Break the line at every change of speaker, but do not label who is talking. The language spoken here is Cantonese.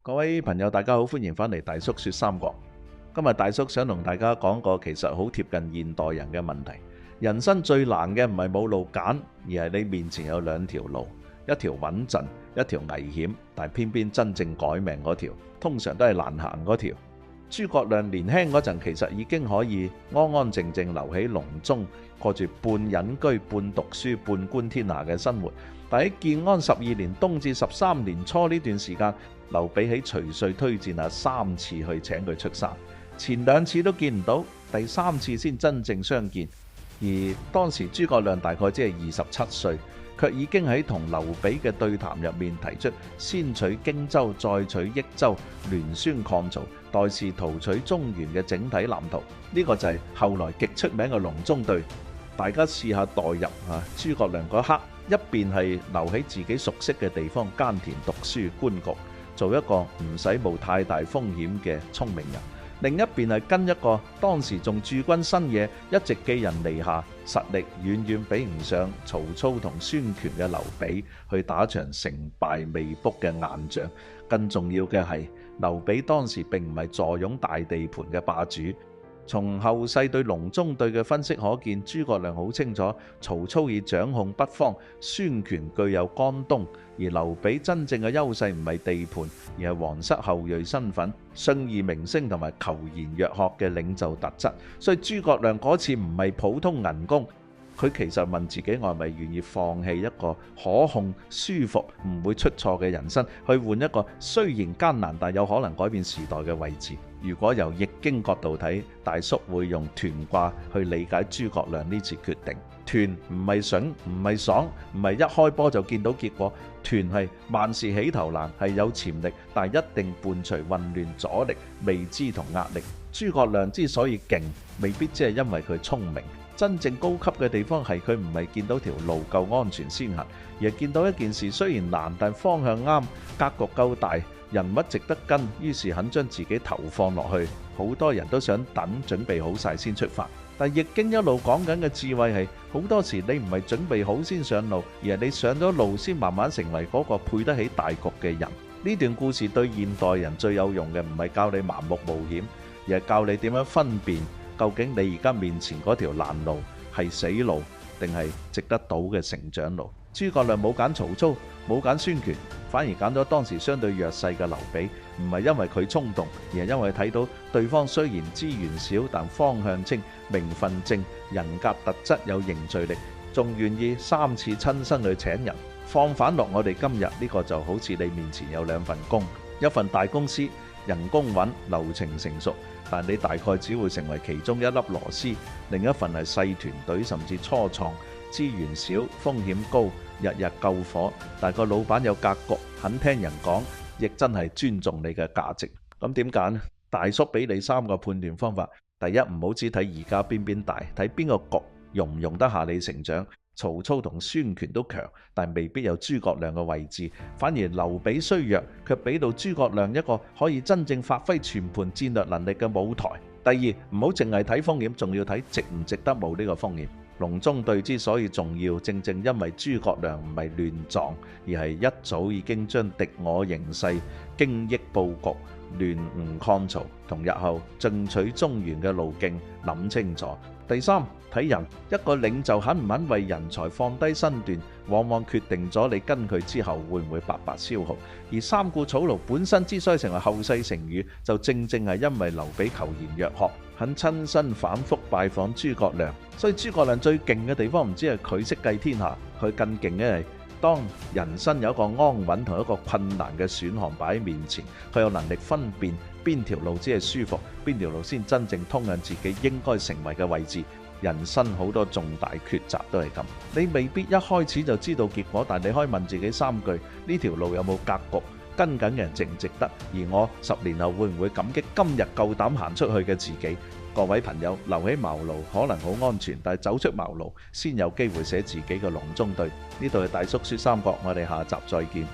各位朋友，大家好，歡迎返嚟大叔說三國。今日大叔想同大家講個其實好貼近現代人嘅問題。人生最難嘅唔係冇路揀，而係你面前有兩條路，一條穩陣，一條危險，但偏偏真正改命嗰條，通常都係難行嗰條。諸葛亮年輕嗰陣，其實已經可以安安靜靜留喺隆中，過住半隱居、半讀書、半觀天下嘅生活。但喺建安12年冬至13年初呢段時間，劉備喺徐庶推薦下3次去請佢出山，前2次都見唔到，第3次先真正相見。而當時諸葛亮大概只係27歲，卻已經喺同劉備嘅對談入面提出先取荊州再取益州，聯孫抗曹，待時圖取中原嘅整體藍圖。呢個就係後來極出名嘅隆中對。大家試下代入諸葛亮嗰刻，一邊係留喺自己熟悉嘅地方耕田讀書觀局，做一個唔使冒太大風險嘅聰明人；另一邊係跟一個當時仲駐軍新野，一直寄人籬下，實力遠遠比唔上曹操同孫權嘅劉備去打場成敗未卜嘅硬仗。更重要嘅係，劉備當時並唔係坐擁大地盤嘅霸主。從後世對隆中對嘅分析可見，諸葛亮好清楚曹操以掌控北方，孫權具有江東，而劉備真正嘅優勢唔係地盤，而係皇室後裔身份、信義名聲同埋求賢若學嘅領袖特質。所以諸葛亮嗰次唔係普通銀工，佢其實問自己，我係咪願意放棄一個可控、舒服、唔會出錯嘅人生，去換一個雖然艱難但有可能改變時代嘅位置？如果由易經角度睇，大叔會用屯卦去理解諸葛亮呢次決定。屯唔係筍，唔係爽，唔係一開波就見到結果。屯係萬事起頭難，係有潛力，但一定伴隨混亂、阻力、未知同壓力。諸葛亮之所以勁，未必只係因為佢聰明。真正高級嘅地方係佢唔係見到條路夠安全先行，而係見到一件事雖然難，但方向啱，格局夠大，人物值得跟，於是肯將自己投放落去。好多人都想等準備好晒先出發，但易經一路講緊嘅智慧係，好多時你唔係準備好先上路，而係你上咗路先慢慢成為嗰個配得起大局嘅人。呢段故事對現代人最有用嘅唔係教你盲目冒險，而係教你點樣分辨究竟你而家面前嗰條難路係死路定係值得賭嘅成長路。諸葛亮冇揀曹操，冇揀孫權，反而揀咗當時相對弱勢嘅劉備，唔係因為佢衝動，而係因為睇到對方雖然資源少，但方向清、名分正、人格特質有凝聚力，仲願意3次親身去請人。放反落我哋今日呢個就好似你面前有2份工，一份大公司，人工穩，流程成熟，但你大概只會成為其中一粒螺絲；另一份係細團隊甚至初創，資源少，風險高，日日救火，但個老闆有格局，肯聽人講，亦真係尊重你嘅價值。咁點揀呢？大叔俾你3個判斷方法。第一，唔好只睇而家邊大，睇邊個局容唔容得下你成長。曹操同孫權都強，但未必有諸葛亮嘅位置。反而劉備雖弱，卻俾到諸葛亮一個可以真正發揮全盤戰略能力嘅舞台。第二，唔好淨係睇風險，仲要睇值唔值得冒呢個風險。隆中對之所以重要，正正因為諸葛亮唔係亂撞，而係一早已經將敵我形勢、經益佈局、聯吳抗曹同日後進取中原嘅路徑諗清楚。第三，睇人，一個領袖肯唔肯為人才放低身段，往往決定咗你跟佢之後會唔會白白消耗。而三顧草廬本身之所以成為後世成語，就正正係因為劉備求賢若學，肯親身反覆拜訪諸葛亮。所以諸葛亮最勁嘅地方唔止係佢識計天下，佢更勁嘅係當人生有一個安穩同一個困難嘅選項擺喺面前，佢有能力分辨邊條路只係舒服，邊條路先真正通向自己應該成為嘅位置。人生好多重大抉擇都係咁，你未必一開始就知道結果，但你可以問自己3句：呢條路有冇格局？跟緊嘅人值唔值得？而我10年後會唔會感激今日夠膽行出去嘅自己？各位朋友，留喺茅廬可能好安全，但係走出茅廬先有機會寫自己嘅隆中對。呢度係大叔說三國，我哋下集再見。